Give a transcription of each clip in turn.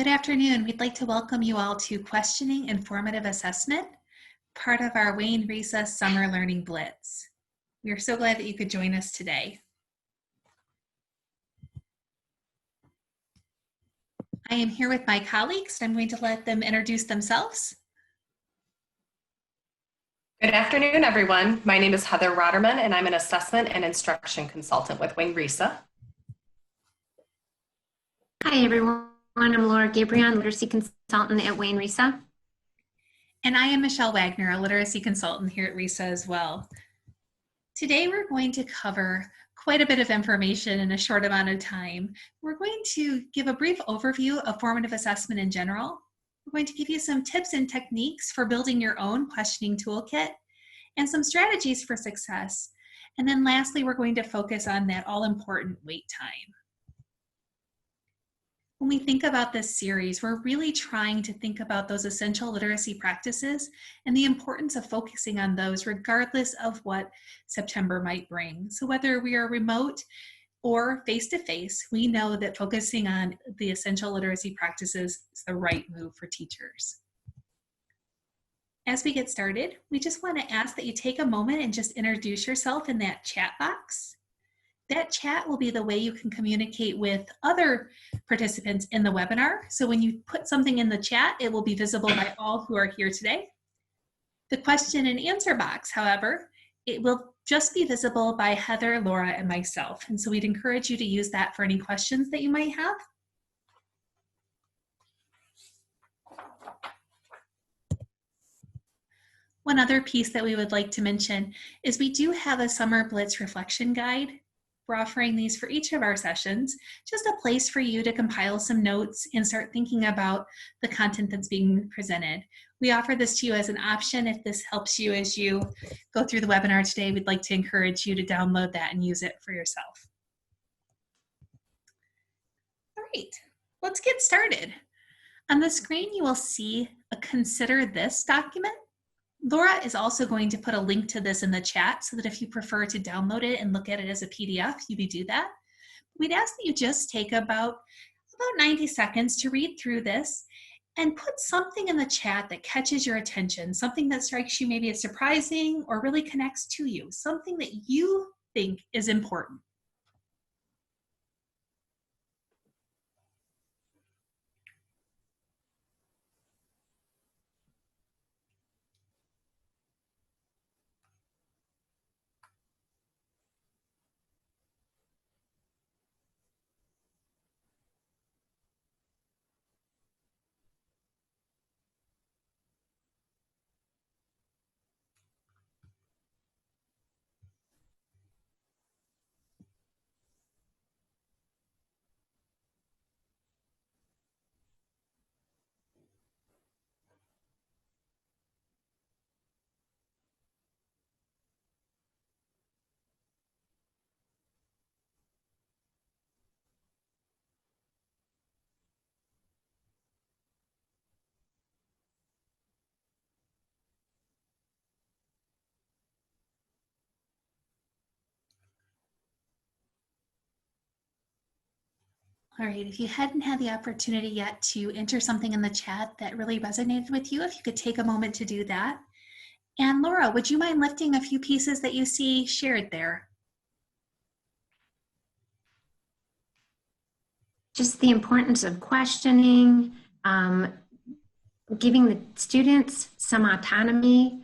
Good afternoon. We'd like to welcome you all to Questioning and Formative Assessment, part of our Wayne Risa Summer Learning Blitz. We are so glad that you could join us today. I am here with my colleagues. I'm going to let them introduce themselves. Good afternoon, everyone. My name is Heather Rotterman, and I'm an assessment and instruction consultant with Wayne Risa. Hi, everyone. I'm Laura Gabriel, literacy consultant at Wayne Risa. And I am Michelle Wagner, a literacy consultant here at Risa as well. Today, we're going to cover quite a bit of information in a short amount of time. We're going to give a brief overview of formative assessment in general. We're going to give you some tips and techniques for building your own questioning toolkit and some strategies for success. And then lastly, we're going to focus on that all-important wait time. When we think about this series, we're really trying to think about those essential literacy practices and the importance of focusing on those regardless of what September might bring. So whether we are remote or face-to-face, we know that focusing on the essential literacy practices is the right move for teachers. As we get started, we just want to ask that you take a moment and just introduce yourself in that chat box. That chat will be the way you can communicate with other participants in the webinar. So when you put something in the chat, it will be visible by all who are here today. The question and answer box, however, it will just be visible by Heather, Laura, and myself. And so we'd encourage you to use that for any questions that you might have. One other piece that we would like to mention is we do have a Summer Blitz reflection guide. We're offering these for each of our sessions, just a place for you to compile some notes and start thinking about the content that's being presented. We offer this to you as an option. If this helps you as you go through the webinar today, we'd like to encourage you to download that and use it for yourself. All right, let's get started. On the screen, you will see a Consider This document. Laura is also going to put a link to this in the chat so that if you prefer to download it and look at it as a PDF, you can do that. We'd ask that you just take about 90 seconds to read through this and put something in the chat that catches your attention, something that strikes you maybe as surprising or really connects to you, something that you think is important. All right, if you hadn't had the opportunity yet to enter something in the chat that really resonated with you, if you could take a moment to do that. And Laura, would you mind lifting a few pieces that you see shared there? Just the importance of questioning, giving the students some autonomy,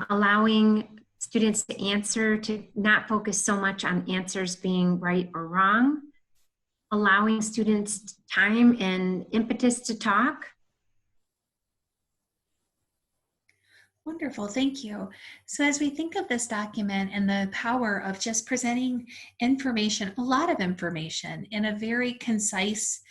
allowing students to answer, to not focus so much on answers being right or wrong, allowing students time and impetus to talk. Wonderful, thank you. So as we think of this document and the power of just presenting information, a lot of information in a very concise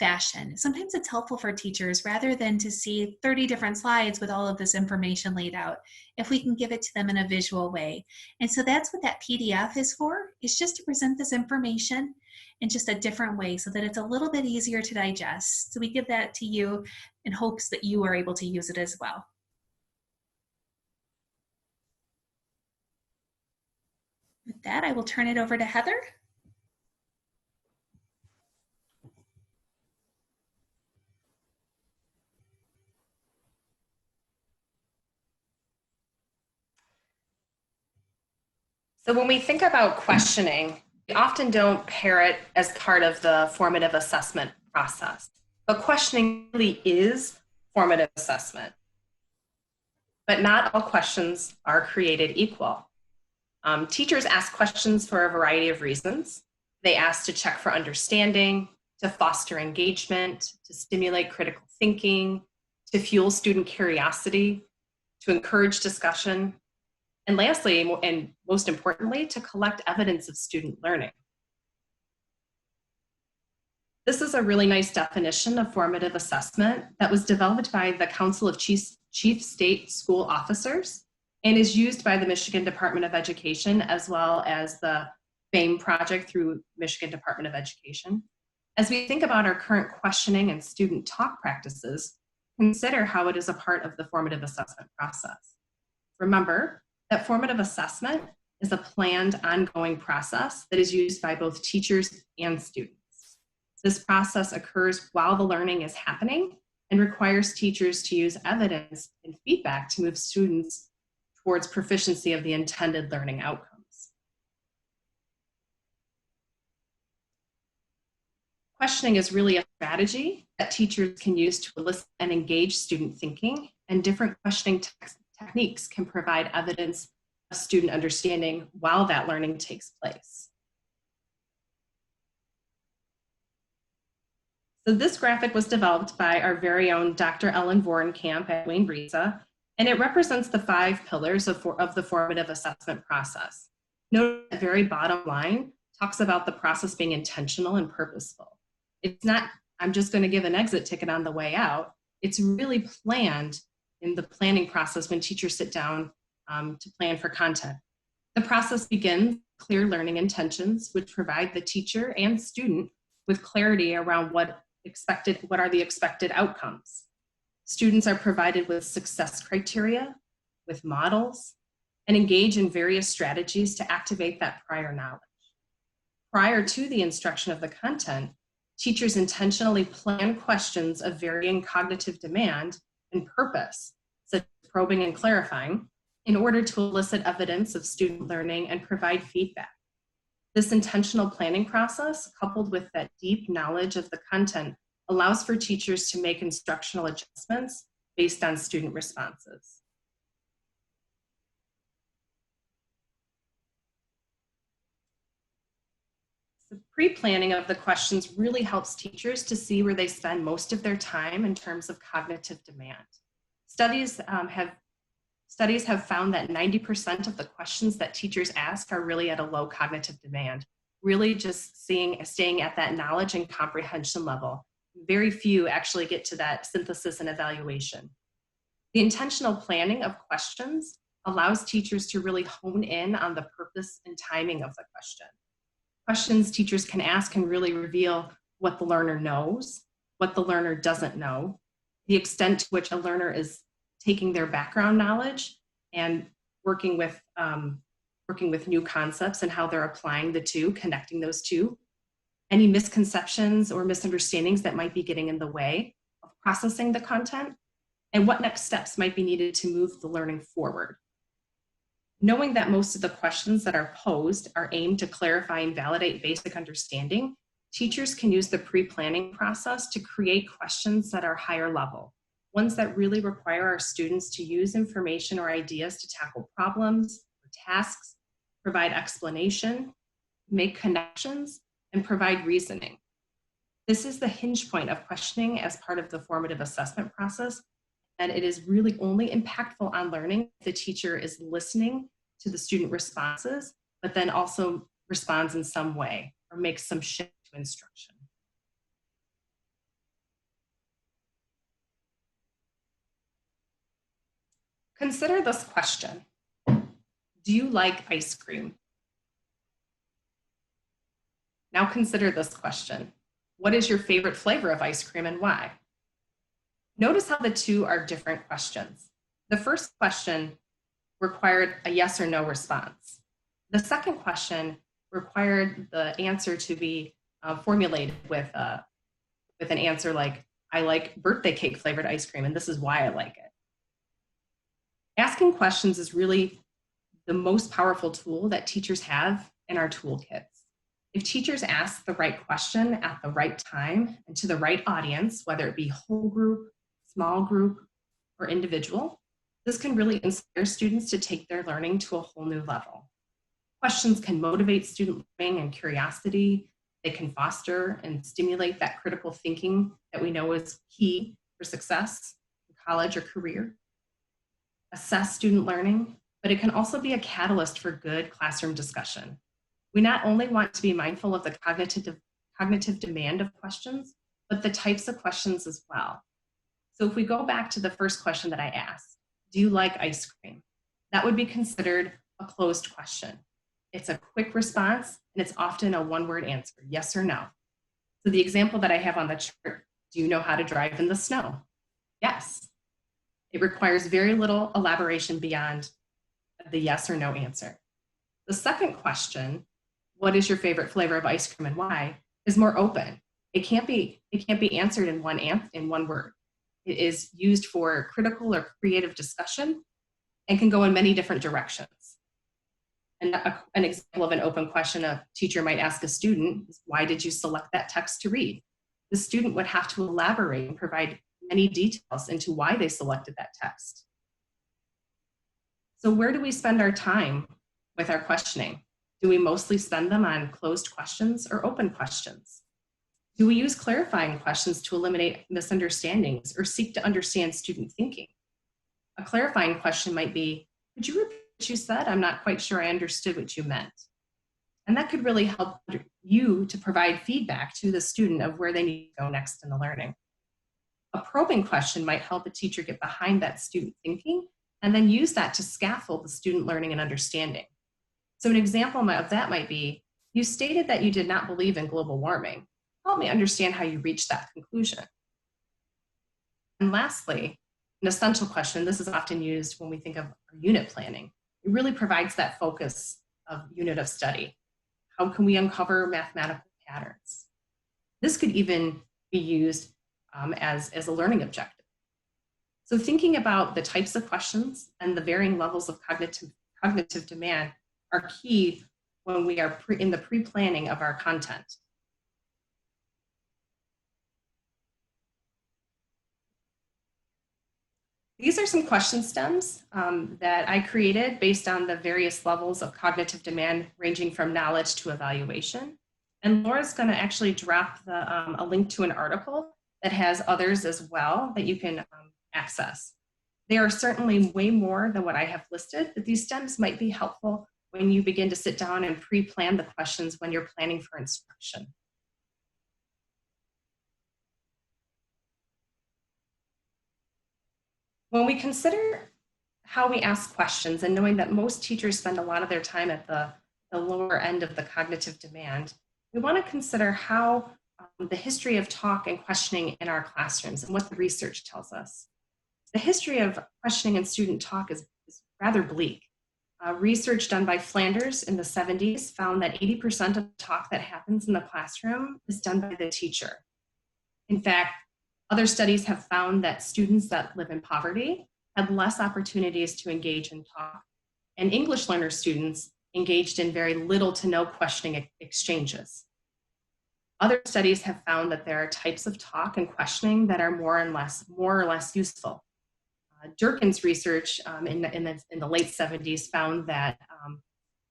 fashion, sometimes it's helpful for teachers rather than to see 30 different slides with all of this information laid out, if we can give it to them in a visual way. And so that's what that PDF is for, is just to present this information in just a different way so that it's a little bit easier to digest. So we give that to you in hopes that you are able to use it as well. With that, I will turn it over to Heather. So when we think about questioning, we often don't pair it as part of the formative assessment process. But questioning really is formative assessment. But not all questions are created equal. Teachers ask questions for a variety of reasons. They ask to check for understanding, to foster engagement, to stimulate critical thinking, to fuel student curiosity, to encourage discussion, and lastly, and most importantly, to collect evidence of student learning. This is a really nice definition of formative assessment that was developed by the Council of Chief State School Officers and is used by the Michigan Department of Education as well as the FAME project through Michigan Department of Education. As we think about our current questioning and student talk practices, consider how it is a part of the formative assessment process. Remember that formative assessment is a planned ongoing process that is used by both teachers and students. This process occurs while the learning is happening and requires teachers to use evidence and feedback to move students towards proficiency of the intended learning outcomes. Questioning is really a strategy that teachers can use to elicit and engage student thinking, and different questioning techniques can provide evidence of student understanding while that learning takes place. So this graphic was developed by our very own Dr. Ellen Vorenkamp at Wayne Riese, and it represents the 5 pillars of the formative assessment process. Note the very bottom line talks about the process being intentional and purposeful. It's not, I'm just going to give an exit ticket on the way out. It's really planned in the planning process when teachers sit down to plan for content. The process begins with clear learning intentions, which provide the teacher and student with clarity around what are the expected outcomes. Students are provided with success criteria, with models, and engage in various strategies to activate that prior knowledge. Prior to the instruction of the content, teachers intentionally plan questions of varying cognitive demand and purpose, such as probing and clarifying, in order to elicit evidence of student learning and provide feedback. This intentional planning process, coupled with that deep knowledge of the content, allows for teachers to make instructional adjustments based on student responses. The pre-planning of the questions really helps teachers to see where they spend most of their time in terms of cognitive demand. Studies have found that 90% of the questions that teachers ask are really at a low cognitive demand, really just staying at that knowledge and comprehension level. Very few actually get to that synthesis and evaluation. The intentional planning of questions allows teachers to really hone in on the purpose and timing of the question. Questions teachers can ask can really reveal what the learner knows, what the learner doesn't know, the extent to which a learner is taking their background knowledge and working with new concepts and how they're applying the two, connecting those two, any misconceptions or misunderstandings that might be getting in the way of processing the content, and what next steps might be needed to move the learning forward. Knowing that most of the questions that are posed are aimed to clarify and validate basic understanding, teachers can use the pre-planning process to create questions that are higher level, ones that really require our students to use information or ideas to tackle problems or tasks, provide explanation, make connections, and provide reasoning. This is the hinge point of questioning as part of the formative assessment process, and it is really only impactful on learning if the teacher is listening to the student responses, but then also responds in some way or makes some shift to instruction. Consider this question. Do you like ice cream? Now consider this question. What is your favorite flavor of ice cream and why? Notice how the two are different questions. The first question required a yes or no response. The second question required the answer to be formulated with an answer like, I like birthday cake flavored ice cream and this is why I like it. Asking questions is really the most powerful tool that teachers have in our toolkits. If teachers ask the right question at the right time and to the right audience, whether it be whole group, small group, or individual, this can really inspire students to take their learning to a whole new level. Questions can motivate student learning and curiosity. They can foster and stimulate that critical thinking that we know is key for success in college or career. Assess student learning, but it can also be a catalyst for good classroom discussion. We not only want to be mindful of the cognitive demand of questions, but the types of questions as well. So if we go back to the first question that I asked, do you like ice cream? That would be considered a closed question. It's a quick response, and it's often a one-word answer, yes or no. So the example that I have on the chart, do you know how to drive in the snow? Yes. It requires very little elaboration beyond the yes or no answer. The second question, what is your favorite flavor of ice cream and why, is more open. It can't be answered in one word. It is used for critical or creative discussion and can go in many different directions. And an example of an open question a teacher might ask a student is, why did you select that text to read? The student would have to elaborate and provide many details into why they selected that text. So where do we spend our time with our questioning? Do we mostly spend them on closed questions or open questions? Do we use clarifying questions to eliminate misunderstandings or seek to understand student thinking? A clarifying question might be, could you repeat what you said? I'm not quite sure I understood what you meant. And that could really help you to provide feedback to the student of where they need to go next in the learning. A probing question might help a teacher get behind that student thinking and then use that to scaffold the student learning and understanding. So an example of that might be, you stated that you did not believe in global warming. Help me understand how you reached that conclusion. And lastly, an essential question, this is often used when we think of unit planning. It really provides that focus of unit of study. How can we uncover mathematical patterns? This could even be used as a learning objective. So thinking about the types of questions and the varying levels of cognitive demand are key when we are in the pre-planning of our content. These are some question stems that I created based on the various levels of cognitive demand ranging from knowledge to evaluation. And Laura's going to actually drop a link to an article that has others as well that you can access. They are certainly way more than what I have listed, but these stems might be helpful when you begin to sit down and pre-plan the questions when you're planning for instruction. When we consider how we ask questions and knowing that most teachers spend a lot of their time at the lower end of the cognitive demand, we want to consider how the history of talk and questioning in our classrooms and what the research tells us. The history of questioning and student talk is rather bleak. Research done by Flanders in the 70s found that 80% of the talk that happens in the classroom is done by the teacher. In fact, other studies have found that students that live in poverty had less opportunities to engage in talk, and English learner students engaged in very little to no questioning exchanges. Other studies have found that there are types of talk and questioning that are more or less useful. Durkin's research in the late 70s found that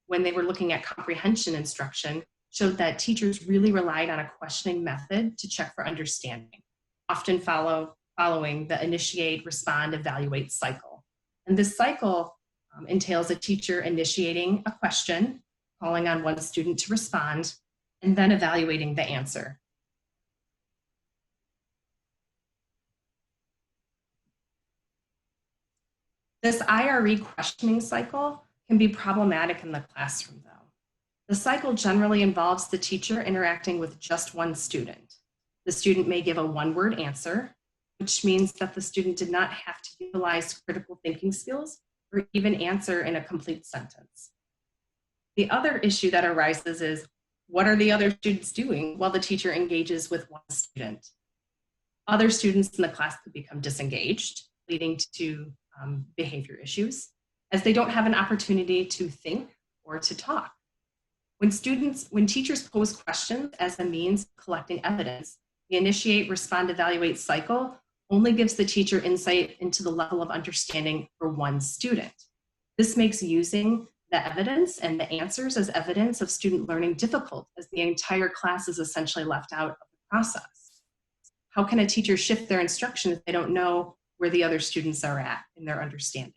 when they were looking at comprehension instruction, showed that teachers really relied on a questioning method to check for understanding, often following the initiate, respond, evaluate cycle. And this cycle entails a teacher initiating a question, calling on one student to respond, and then evaluating the answer. This IRE questioning cycle can be problematic in the classroom, though. The cycle generally involves the teacher interacting with just one student. The student may give a one-word answer, which means that the student did not have to utilize critical thinking skills or even answer in a complete sentence. The other issue that arises is, what are the other students doing while the teacher engages with one student? Other students in the class could become disengaged, leading to behavior issues. as they don't have an opportunity to think or to talk. When teachers pose questions as a means of collecting evidence, the initiate, respond, evaluate cycle only gives the teacher insight into the level of understanding for one student. This makes using the evidence and the answers as evidence of student learning difficult, as the entire class is essentially left out of the process. How can a teacher shift their instruction if they don't know where the other students are at in their understanding?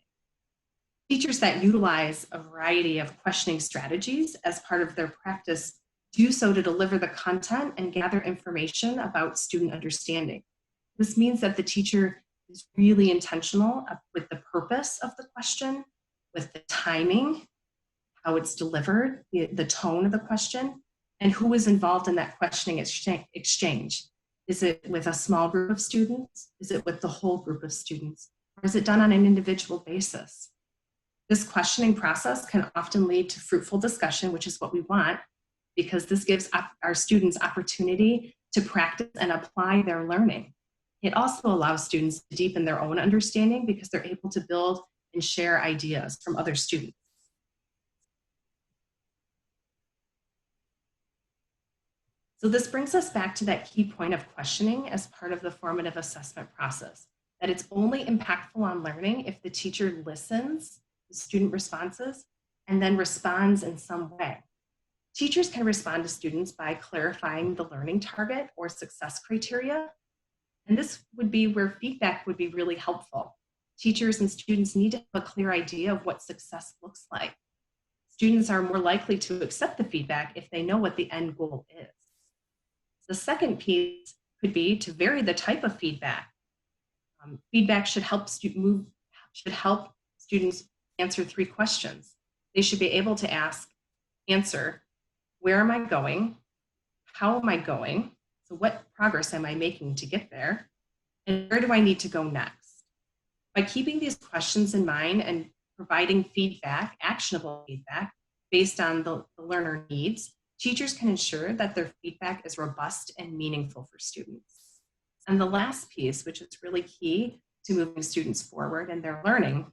Teachers that utilize a variety of questioning strategies as part of their practice do so to deliver the content and gather information about student understanding. This means that the teacher is really intentional with the purpose of the question, with the timing, how it's delivered, the tone of the question, and who is involved in that questioning exchange. Is it with a small group of students? Is it with the whole group of students? Or is it done on an individual basis? This questioning process can often lead to fruitful discussion, which is what we want, because this gives our students opportunity to practice and apply their learning. It also allows students to deepen their own understanding because they're able to build and share ideas from other students. So this brings us back to that key point of questioning as part of the formative assessment process, that it's only impactful on learning if the teacher listens to student responses and then responds in some way. Teachers can respond to students by clarifying the learning target or success criteria, and this would be where feedback would be really helpful. Teachers and students need to have a clear idea of what success looks like. Students are more likely to accept the feedback if they know what the end goal is. The second piece could be to vary the type of feedback. Feedback should help students answer 3 questions. They should be able to answer, where am I going? How am I going? So what progress am I making to get there? And where do I need to go next? By keeping these questions in mind and providing feedback, actionable feedback, based on the learner needs, teachers can ensure that their feedback is robust and meaningful for students. And the last piece, which is really key to moving students forward in their learning,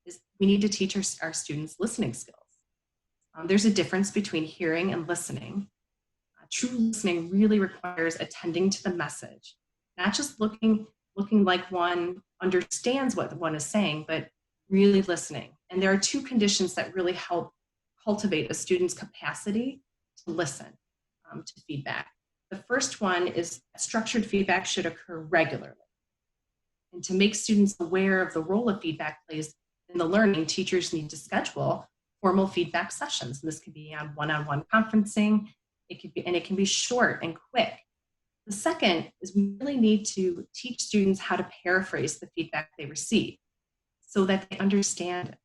is we need to teach our students listening skills. There's a difference between hearing and listening. True listening really requires attending to the message, not just looking like one understands what one is saying, but really listening. And there are 2 conditions that really help cultivate a student's capacity to listen to feedback. The first one is structured feedback should occur regularly. And to make students aware of the role of feedback plays in the learning, teachers need to schedule formal feedback sessions. And this can be on one-on-one conferencing. It can be short and quick. The second is we really need to teach students how to paraphrase the feedback they receive so that they understand it.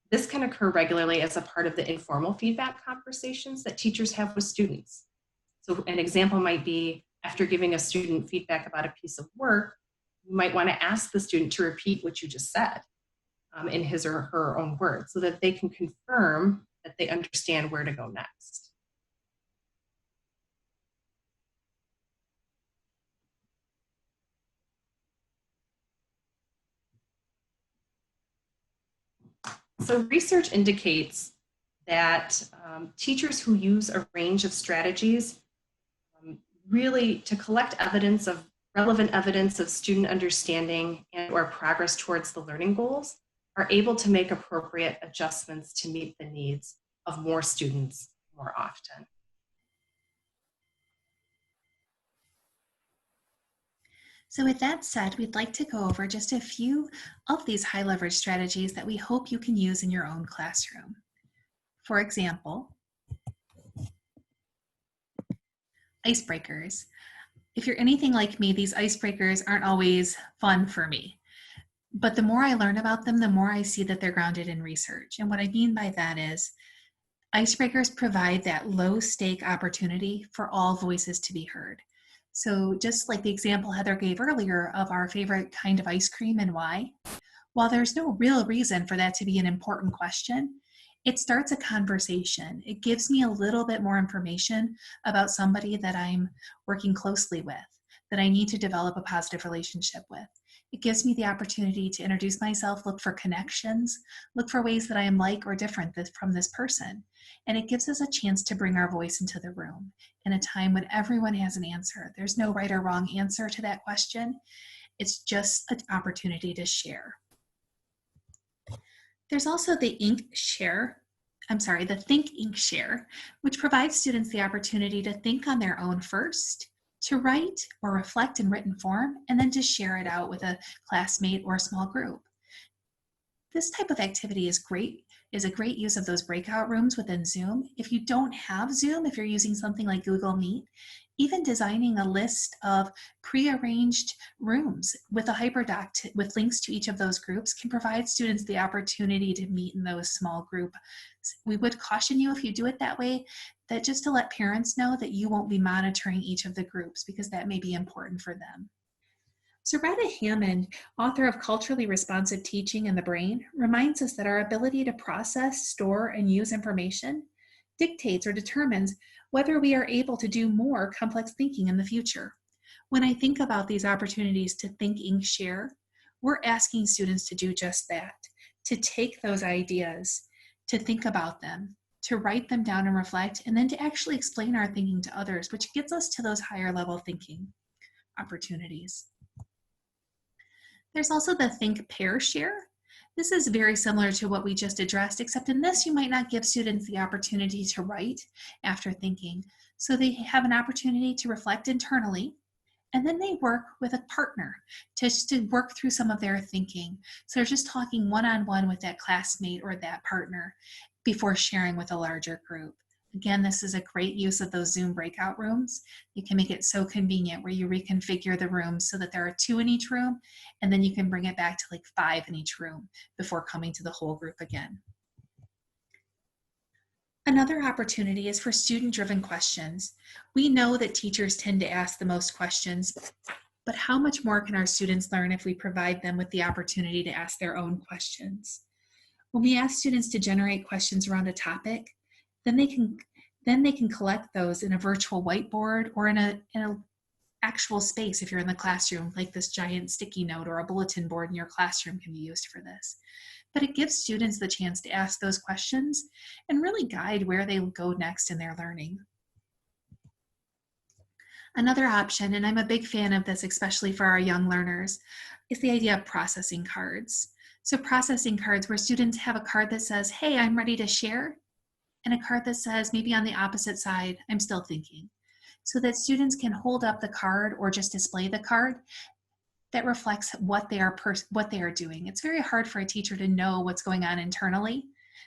This can occur regularly as a part of the informal feedback conversations that teachers have with students. So an example might be after giving a student feedback about a piece of work, you might want to ask the student to repeat what you just said in his or her own words so that they can confirm that they understand where to go next. So research indicates that teachers who use a range of strategies really to collect relevant evidence of student understanding and or progress towards the learning goals are able to make appropriate adjustments to meet the needs of more students more often. So with that said, we'd like to go over just a few of these high leverage strategies that we hope you can use in your own classroom. For example, icebreakers. If you're anything like me, these icebreakers aren't always fun for me. But the more I learn about them, the more I see that they're grounded in research. And what I mean by that is icebreakers provide that low stake opportunity for all voices to be heard. So just like the example Heather gave earlier of our favorite kind of ice cream and why, while there's no real reason for that to be an important question, it starts a conversation. It gives me a little bit more information about somebody that I'm working closely with, that I need to develop a positive relationship with. It gives me the opportunity to introduce myself, look for connections, look for ways that I am like or different from this person. And it gives us a chance to bring our voice into the room in a time when everyone has an answer. There's no right or wrong answer to that question. It's just an opportunity to share. There's also the the Think Ink Share, which provides students the opportunity to think on their own first, to write or reflect in written form, and then to share it out with a classmate or a small group. This type of activity is a great use of those breakout rooms within Zoom. If you don't have Zoom, if you're using something like Google Meet, even designing a list of pre-arranged rooms with a hyperdoc with links to each of those groups can provide students the opportunity to meet in those small groups. We would caution you, if you do it that way, that just to let parents know that you won't be monitoring each of the groups, because that may be important for them. Zaretta Hammond, author of Culturally Responsive Teaching and the Brain, reminds us that our ability to process, store, and use information dictates or determines whether we are able to do more complex thinking in the future. When I think about these opportunities to think, ink, share, we're asking students to do just that, to take those ideas, to think about them, to write them down and reflect, and then to actually explain our thinking to others, which gets us to those higher level thinking opportunities. There's also the Think, Pair, Share. This is very similar to what we just addressed, except in this you might not give students the opportunity to write after thinking. So they have an opportunity to reflect internally, and then they work with a partner to work through some of their thinking. So they're just talking one-on-one with that classmate or that partner before sharing with a larger group. Again, this is a great use of those Zoom breakout rooms. You can make it so convenient where you reconfigure the rooms so that there are 2 in each room, and then you can bring it back to like 5 in each room before coming to the whole group again. Another opportunity is for student-driven questions. We know that teachers tend to ask the most questions, but how much more can our students learn if we provide them with the opportunity to ask their own questions? When we ask students to generate questions around a topic, then they can collect those in a virtual whiteboard or in an actual space if you're in the classroom, like this giant sticky note or a bulletin board in your classroom can be used for this. But it gives students the chance to ask those questions and really guide where they go next in their learning. Another option, and I'm a big fan of this, especially for our young learners, is the idea of processing cards. So processing cards where students have a card that says, hey, I'm ready to share, and a card that says, maybe on the opposite side, I'm still thinking. So that students can hold up the card or just display the card that reflects what they are doing. It's very hard for a teacher to know what's going on internally,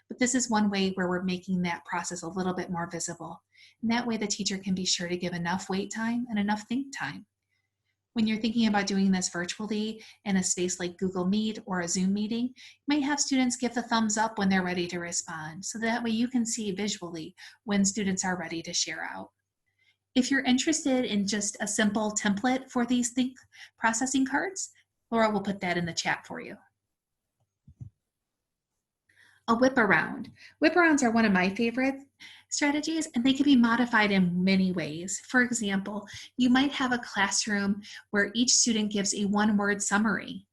but this is one way where we're making that process a little bit more visible. And that way the teacher can be sure to give enough wait time and enough think time. When you're thinking about doing this virtually in a space like Google Meet or a Zoom meeting, you might have students give the thumbs up when they're ready to respond. So that way you can see visually when students are ready to share out. If you're interested in just a simple template for these think processing cards, Laura will put that in the chat for you. A whip around. Whip arounds are one of my favorite strategies, and they can be modified in many ways. For example, you might have a classroom where each student gives a one-word summary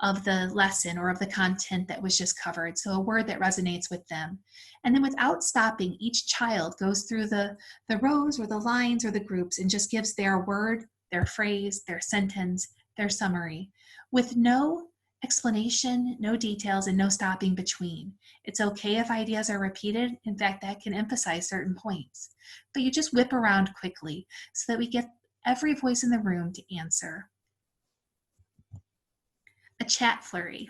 of the lesson or of the content that was just covered, so a word that resonates with them. And then without stopping, each child goes through the rows or the lines or the groups and just gives their word, their phrase, their sentence, their summary, with no explanation, no details, and no stopping between. It's okay if ideas are repeated. In fact, that can emphasize certain points. But you just whip around quickly so that we get every voice in the room to answer. A chat flurry.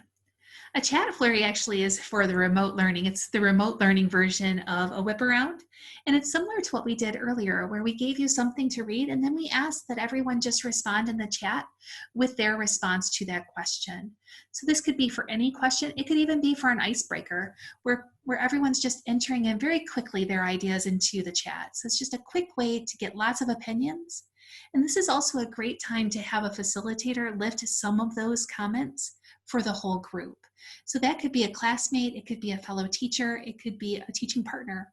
A chat flurry actually is for the remote learning. It's the remote learning version of a whip around. And it's similar to what we did earlier, where we gave you something to read and then we asked that everyone just respond in the chat with their response to that question. So this could be for any question. It could even be for an icebreaker where everyone's just entering in very quickly their ideas into the chat. So it's just a quick way to get lots of opinions. And this is also a great time to have a facilitator lift some of those comments for the whole group. So that could be a classmate, it could be a fellow teacher, it could be a teaching partner,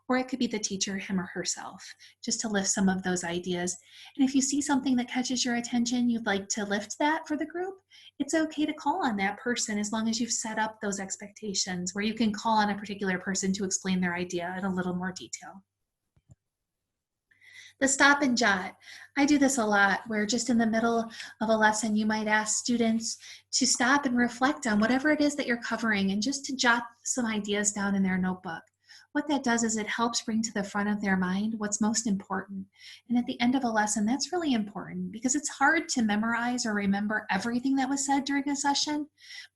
or it could be the teacher, him or herself, just to lift some of those ideas. And if you see something that catches your attention, you'd like to lift that for the group, it's okay to call on that person as long as you've set up those expectations where you can call on a particular person to explain their idea in a little more detail. The stop and jot. I do this a lot where just in the middle of a lesson, you might ask students to stop and reflect on whatever it is that you're covering and just to jot some ideas down in their notebook. What that does is it helps bring to the front of their mind what's most important. And at the end of a lesson, that's really important because it's hard to memorize or remember everything that was said during a session.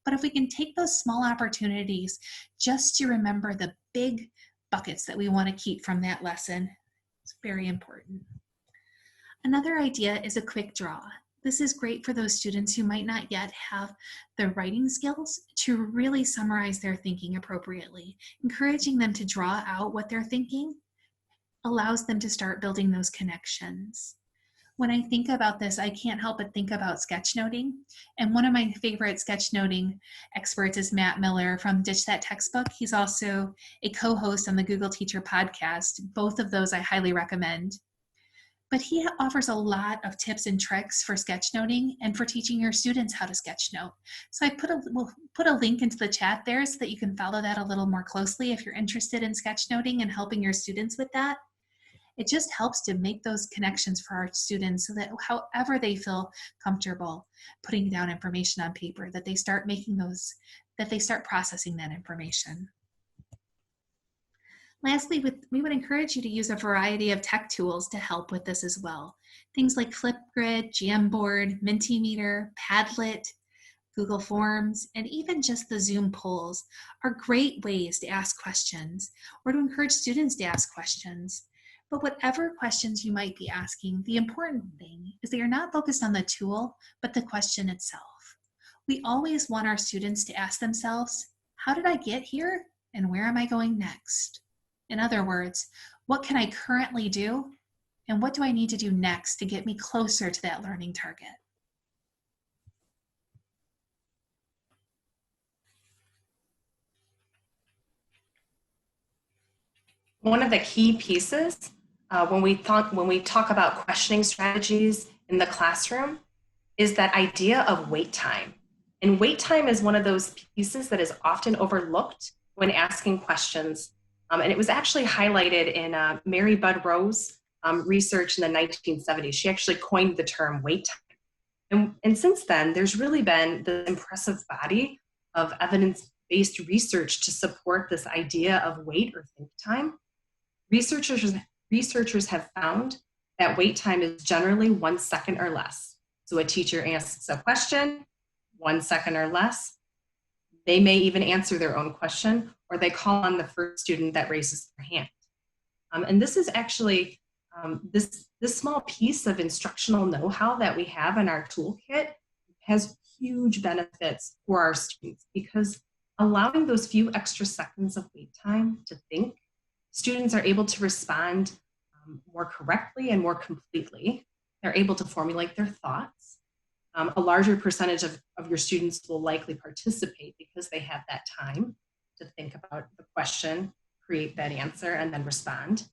But if we can take those small opportunities just to remember the big buckets that we want to keep from that lesson, it's very important. Another idea is a quick draw. This is great for those students who might not yet have the writing skills to really summarize their thinking appropriately. Encouraging them to draw out what they're thinking allows them to start building those connections. When I think about this, I can't help but think about sketchnoting. And one of my favorite sketchnoting experts is Matt Miller from Ditch That Textbook. He's also a co-host on the Google Teacher podcast. Both of those I highly recommend. But he offers a lot of tips and tricks for sketchnoting and for teaching your students how to sketchnote. So we'll put a link into the chat there so that you can follow that a little more closely if you're interested in sketchnoting and helping your students with that. It just helps to make those connections for our students so that however they feel comfortable putting down information on paper, that they start processing that information. Lastly, we would encourage you to use a variety of tech tools to help with this as well. Things like Flipgrid, Jamboard, Mentimeter, Padlet, Google Forms, and even just the Zoom polls are great ways to ask questions or to encourage students to ask questions. But whatever questions you might be asking, the important thing is that you're not focused on the tool, but the question itself. We always want our students to ask themselves, how did I get here and where am I going next? In other words, what can I currently do and what do I need to do next to get me closer to that learning target? One of the key pieces when we talk about questioning strategies in the classroom is that idea of wait time. And wait time is one of those pieces that is often overlooked when asking questions. And it was actually highlighted in Mary Budd Rowe's research in the 1970s. She actually coined the term wait time. And since then, there's really been the impressive body of evidence-based research to support this idea of wait or think time. Researchers have found that wait time is generally 1 second or less. So a teacher asks a question, 1 second or less. They may even answer their own question, or they call on the first student that raises their hand. And this is actually, this small piece of instructional know-how that we have in our toolkit has huge benefits for our students because allowing those few extra seconds of wait time to think, students are able to respond more correctly and more completely. They're able to formulate their thoughts. A larger percentage of your students will likely participate because they have that time to think about the question, create that answer, and then respond.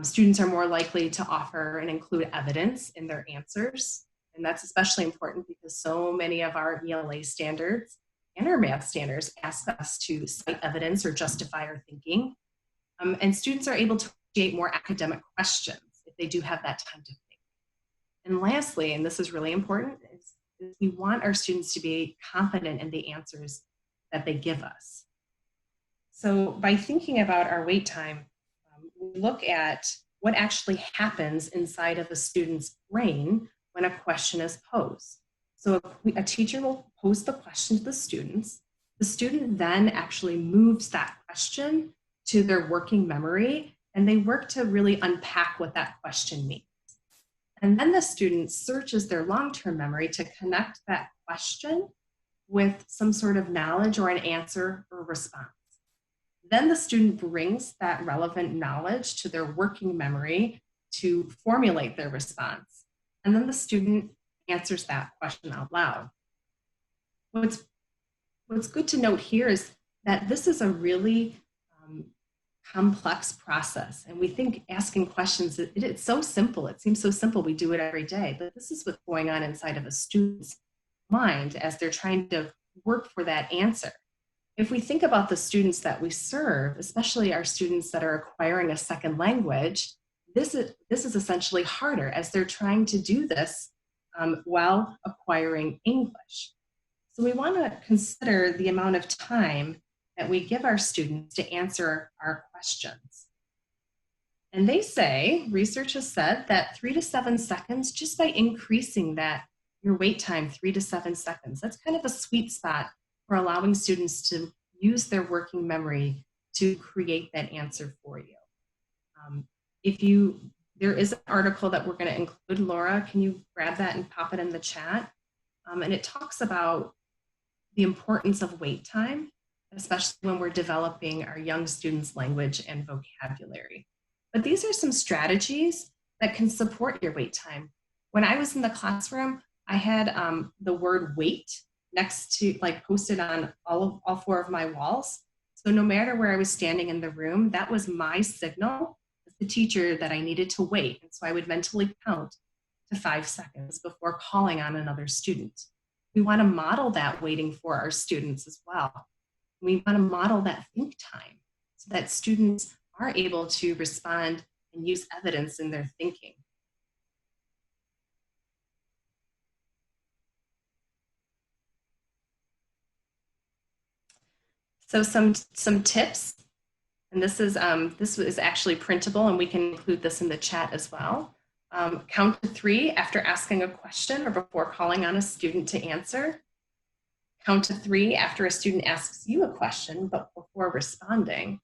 Students are more likely to offer and include evidence in their answers. And that's especially important because so many of our ELA standards and our math standards ask us to cite evidence or justify our thinking. And students are able to create more academic questions if they do have that time to think. And lastly, and this is really important, is we want our students to be confident in the answers that they give us. So by thinking about our wait time, we look at what actually happens inside of a student's brain when a question is posed. So a teacher will pose the question to the students. The student then actually moves that question to their working memory, and they work to really unpack what that question means. And then the student searches their long-term memory to connect that question with some sort of knowledge or an answer or response. Then the student brings that relevant knowledge to their working memory to formulate their response. And then the student answers that question out loud. What's What's good to note here is that this is a really complex process. And we think asking questions, it's so simple. It seems so simple. We do it every day, but this is what's going on inside of a student's mind as they're trying to work for that answer. If we think about the students that we serve, especially our students that are acquiring a second language, this is essentially harder as they're trying to do this while acquiring English. So we want to consider the amount of time that we give our students to answer our questions. And they say, research has said that 3 to 7 seconds, just by increasing that, your wait time 3 to 7 seconds, that's kind of a sweet spot for allowing students to use their working memory to create that answer for you. There is an article that we're going to include. Laura, can you grab that and pop it in the chat? And it talks about the importance of wait time, especially when we're developing our young students' language and vocabulary. But these are some strategies that can support your wait time. When I was in the classroom, I had the word wait next to, like, posted on all 4 of my walls. So no matter where I was standing in the room, that was my signal as the teacher that I needed to wait. And so I would mentally count to 5 seconds before calling on another student. We want to model that waiting for our students as well. We want to model that think time so that students are able to respond and use evidence in their thinking. So some tips, and this is actually printable, and we can include this in the chat as well. Count to 3 after asking a question or before calling on a student to answer. Count to 3 after a student asks you a question, but before responding.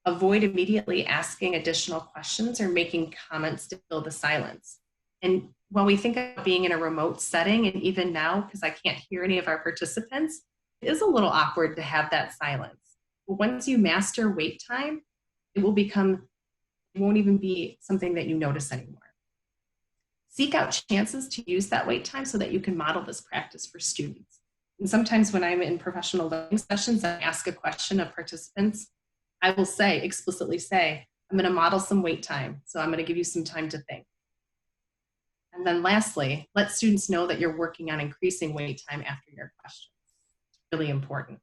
Avoid immediately asking additional questions or making comments to fill the silence. And when we think of being in a remote setting, and even now, because I can't hear any of our participants, it is a little awkward to have that silence. But once you master wait time, it won't even be something that you notice anymore. Seek out chances to use that wait time so that you can model this practice for students. And sometimes when I'm in professional learning sessions and I ask a question of participants, I will explicitly say, I'm going to model some wait time. So I'm going to give you some time to think. And then lastly, let students know that you're working on increasing wait time after your questions. It's really important.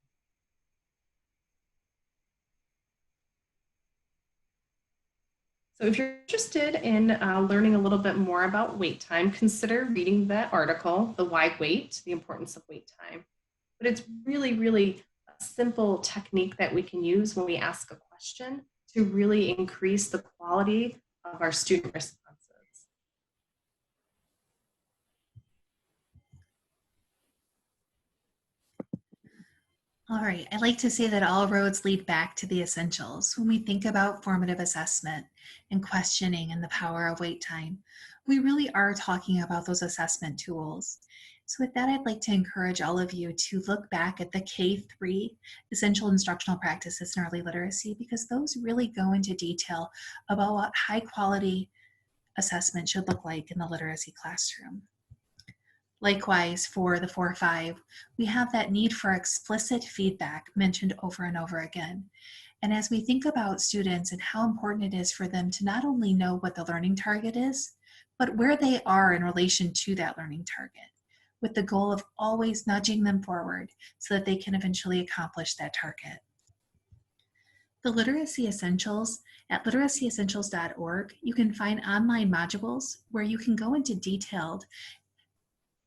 So if you're interested in learning a little bit more about wait time, consider reading that article, The Why Wait, The Importance of Wait Time. But it's really, really a simple technique that we can use when we ask a question to really increase the quality of our student responses. All right, I like to say that all roads lead back to the essentials. When we think about formative assessment and questioning and the power of wait time, we really are talking about those assessment tools. So with that, I'd like to encourage all of you to look back at the K3 essential instructional practices in early literacy, because those really go into detail about what high quality assessment should look like in the literacy classroom. Likewise, for the 4-5, we have that need for explicit feedback mentioned over and over again. And as we think about students and how important it is for them to not only know what the learning target is, but where they are in relation to that learning target, with the goal of always nudging them forward so that they can eventually accomplish that target. The Literacy Essentials at literacyessentials.org, you can find online modules where you can go into detailed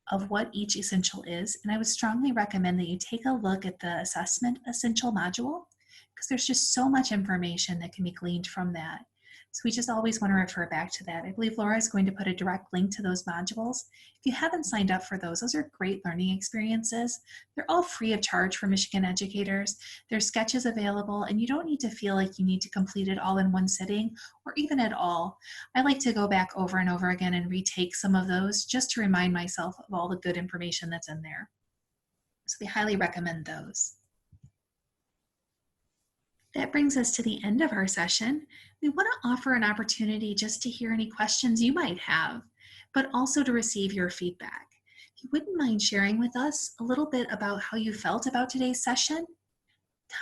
of what each essential is. And I would strongly recommend that you take a look at the assessment essential module, because there's just so much information that can be gleaned from that. So we just always want to refer back to that. I believe Laura is going to put a direct link to those modules. If you haven't signed up for those are great learning experiences. They're all free of charge for Michigan educators. There's sketches available, and you don't need to feel like you need to complete it all in one sitting or even at all. I like to go back over and over again and retake some of those just to remind myself of all the good information that's in there. So we highly recommend those. That brings us to the end of our session. We want to offer an opportunity just to hear any questions you might have, but also to receive your feedback. If you wouldn't mind sharing with us a little bit about how you felt about today's session,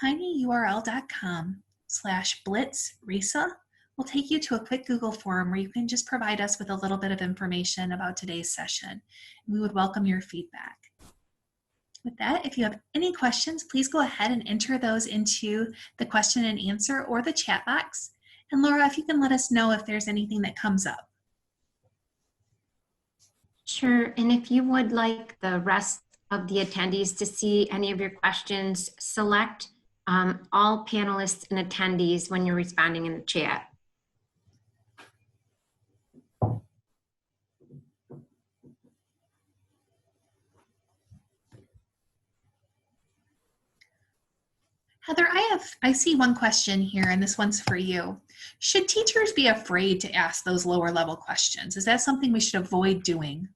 tinyurl.com/blitzresa will take you to a quick Google form where you can just provide us with a little bit of information about today's session. We would welcome your feedback. With that, if you have any questions, please go ahead and enter those into the question and answer or the chat box. And Laura, if you can let us know if there's anything that comes up. Sure, and if you would like the rest of the attendees to see any of your questions, select all panelists and attendees when you're responding in the chat. Heather, I see one question here, and this one's for you. Should teachers be afraid to ask those lower level questions? Is that something we should avoid doing?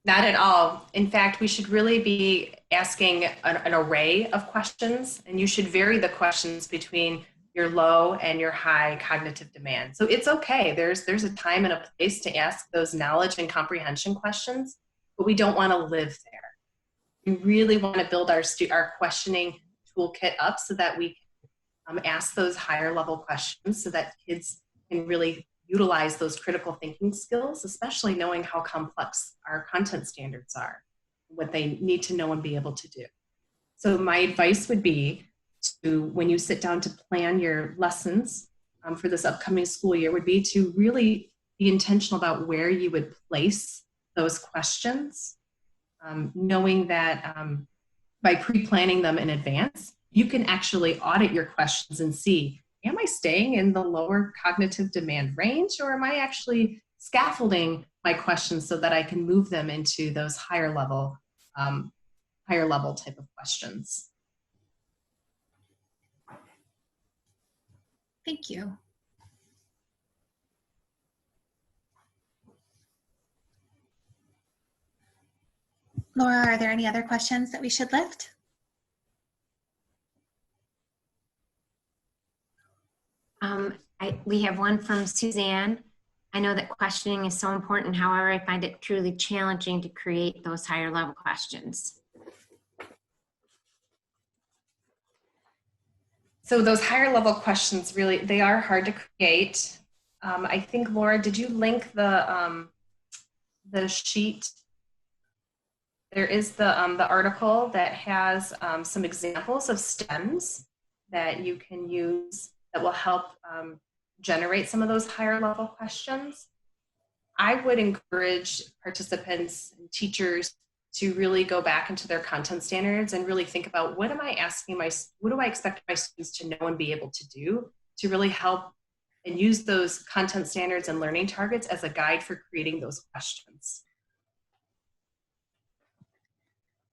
Not at all. In fact, we should really be asking an array of questions, and you should vary the questions between your low and your high cognitive demand. So it's okay. There's a time and a place to ask those knowledge and comprehension questions, but we don't want to live there. We really want to build our questioning toolkit up so that we can ask those higher level questions so that kids can really utilize those critical thinking skills, especially knowing how complex our content standards are, what they need to know and be able to do. So my advice would be to, when you sit down to plan your lessons for this upcoming school year, would be to really be intentional about where you would place those questions, knowing that by pre-planning them in advance, you can actually audit your questions and see, am I staying in the lower cognitive demand range, or am I actually scaffolding my questions so that I can move them into those higher level type of questions? Thank you. Laura, are there any other questions that we should lift? We have one from Suzanne. I know that questioning is so important. However, I find it truly challenging to create those higher level questions. So those higher level questions, really, they are hard to create. I think, Laura, did you link the sheet? There is the article that has some examples of stems that you can use that will help generate some of those higher level questions. I would encourage participants and teachers to really go back into their content standards and really think about, what do I expect my students to know and be able to do to really help and use those content standards and learning targets as a guide for creating those questions.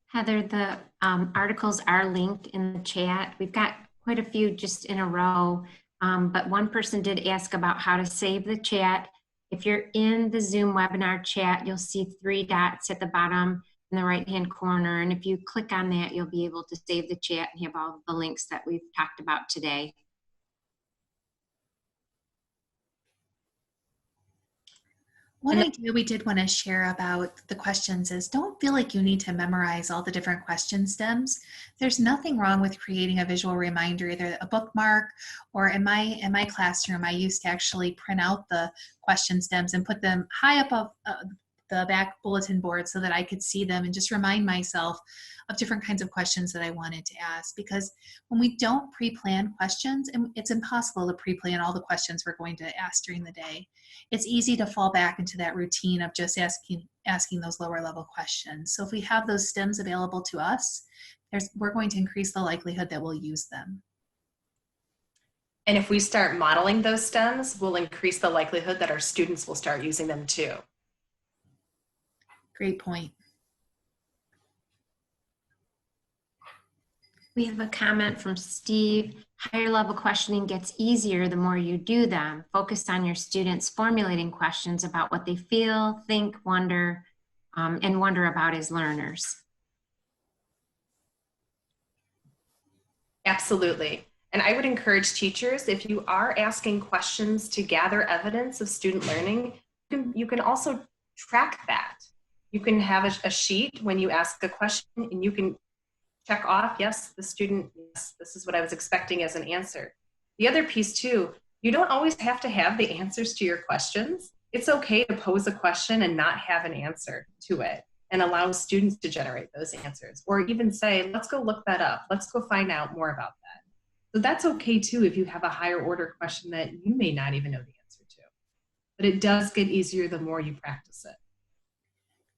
Heather, the articles are linked in the chat. We've got quite a few just in a row, but one person did ask about how to save the chat. If you're in the Zoom webinar chat, you'll see 3 dots at the bottom in the right-hand corner. And if you click on that, you'll be able to save the chat and have all the links that we've talked about today. One idea we did want to share about the questions is, don't feel like you need to memorize all the different question stems. There's nothing wrong with creating a visual reminder, either a bookmark, or in my classroom, I used to actually print out the question stems and put them high up of the back bulletin board so that I could see them and just remind myself of different kinds of questions that I wanted to ask. Because when we don't pre-plan questions, and it's impossible to pre-plan all the questions we're going to ask during the day, it's easy to fall back into that routine of just asking those lower level questions. So if we have those stems available to us, we're going to increase the likelihood that we'll use them. And if we start modeling those stems, we'll increase the likelihood that our students will start using them too. Great point. We have a comment from Steve. Higher level questioning gets easier the more you do them. Focus on your students formulating questions about what they feel, think, wonder, and wonder about as learners. Absolutely. And I would encourage teachers, if you are asking questions to gather evidence of student learning, you can also track that. You can have a sheet when you ask a question, and you can check off, yes, the student, yes, this is what I was expecting as an answer. The other piece too, you don't always have to have the answers to your questions. It's okay to pose a question and not have an answer to it, and allow students to generate those answers, or even say, let's go look that up. Let's go find out more about that. So that's okay too if you have a higher order question that you may not even know the answer to. But it does get easier the more you practice it.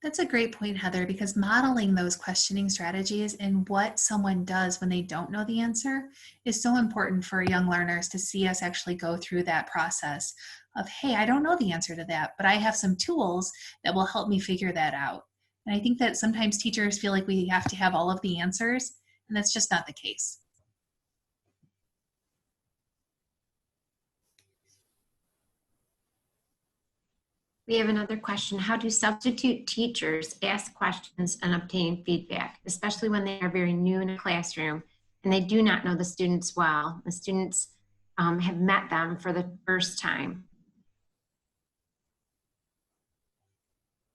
That's a great point, Heather, because modeling those questioning strategies and what someone does when they don't know the answer is so important for young learners to see us actually go through that process of, hey, I don't know the answer to that, but I have some tools that will help me figure that out. And I think that sometimes teachers feel like we have to have all of the answers, and that's just not the case. We have another question. How do substitute teachers ask questions and obtain feedback, especially when they are very new in a classroom and they do not know the students well? The students have met them for the first time.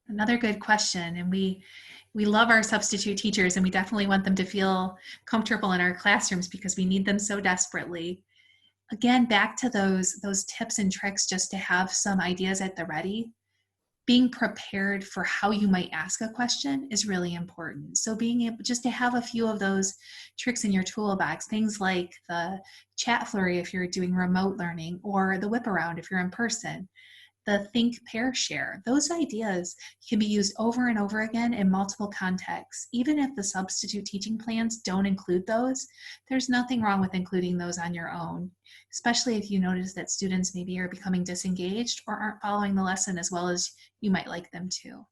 Another good question. And we love our substitute teachers, and we definitely want them to feel comfortable in our classrooms because we need them so desperately. Again, back to those tips and tricks, just to have some ideas at the ready. Being prepared for how you might ask a question is really important. So being able just to have a few of those tricks in your toolbox, things like the chat flurry if you're doing remote learning, or the whip around if you're in person, the think, pair, share. Those ideas can be used over and over again in multiple contexts. Even if the substitute teaching plans don't include those, there's nothing wrong with including those on your own, especially if you notice that students maybe are becoming disengaged or aren't following the lesson as well as you might like them to.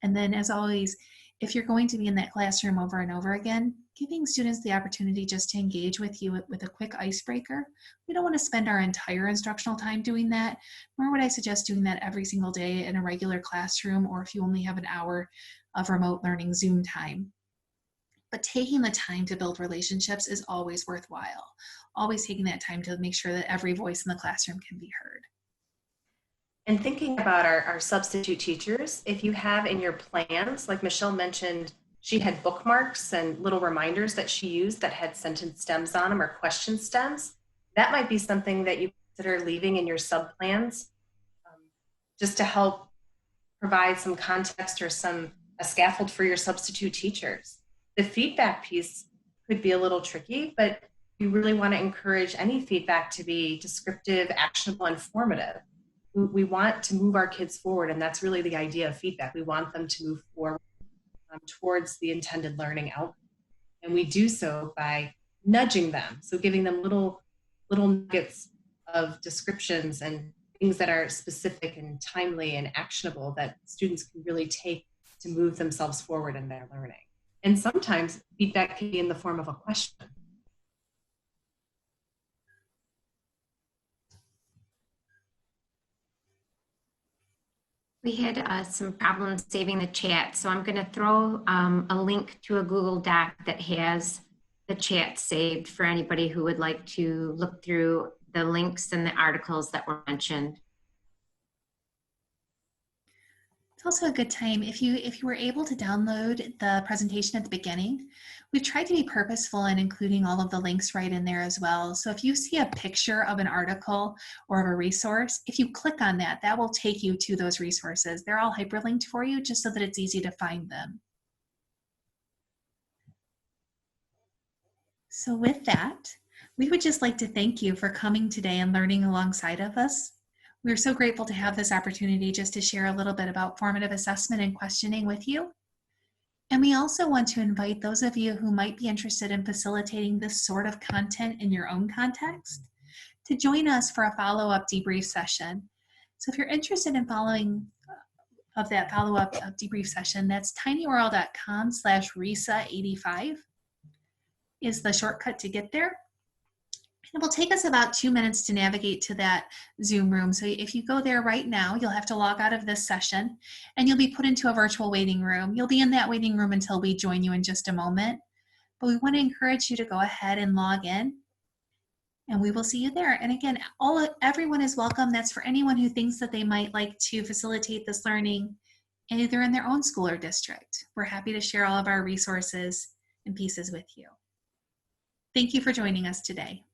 And then, as always, if you're going to be in that classroom over and over again, giving students the opportunity just to engage with you with a quick icebreaker. We don't want to spend our entire instructional time doing that, nor would I suggest doing that every single day in a regular classroom, or if you only have an hour of remote learning Zoom time. But taking the time to build relationships is always worthwhile. Always taking that time to make sure that every voice in the classroom can be heard. And thinking about our substitute teachers, if you have in your plans, like Michelle mentioned, she had bookmarks and little reminders that she used that had sentence stems on them or question stems. That might be something that you consider leaving in your sub-plans, just to help provide some context or a scaffold for your substitute teachers. The feedback piece could be a little tricky, but you really want to encourage any feedback to be descriptive, actionable, and formative. We want to move our kids forward, and that's really the idea of feedback. We want them to move forward towards the intended learning outcome. And we do so by nudging them, so giving them little nuggets of descriptions and things that are specific and timely and actionable that students can really take to move themselves forward in their learning. And sometimes feedback can be in the form of a question. We had some problems saving the chat, so I'm going to throw a link to a Google Doc that has the chat saved for anybody who would like to look through the links and the articles that were mentioned. It's also a good time, if you were able to download the presentation at the beginning, we've tried to be purposeful in including all of the links right in there as well. So if you see a picture of an article or of a resource, if you click on that, that will take you to those resources. They're all hyperlinked for you just so that it's easy to find them. So with that, we would just like to thank you for coming today and learning alongside of us. We're so grateful to have this opportunity just to share a little bit about formative assessment and questioning with you. And we also want to invite those of you who might be interested in facilitating this sort of content in your own context to join us for a follow-up debrief session. So if you're interested in following of that follow-up debrief session, that's tinyurl.com/RISA85 is the shortcut to get there. It will take us about 2 minutes to navigate to that Zoom room. So if you go there right now, you'll have to log out of this session and you'll be put into a virtual waiting room. You'll be in that waiting room until we join you in just a moment. But we want to encourage you to go ahead and log in and we will see you there. And again, everyone is welcome. That's for anyone who thinks that they might like to facilitate this learning either in their own school or district. We're happy to share all of our resources and pieces with you. Thank you for joining us today.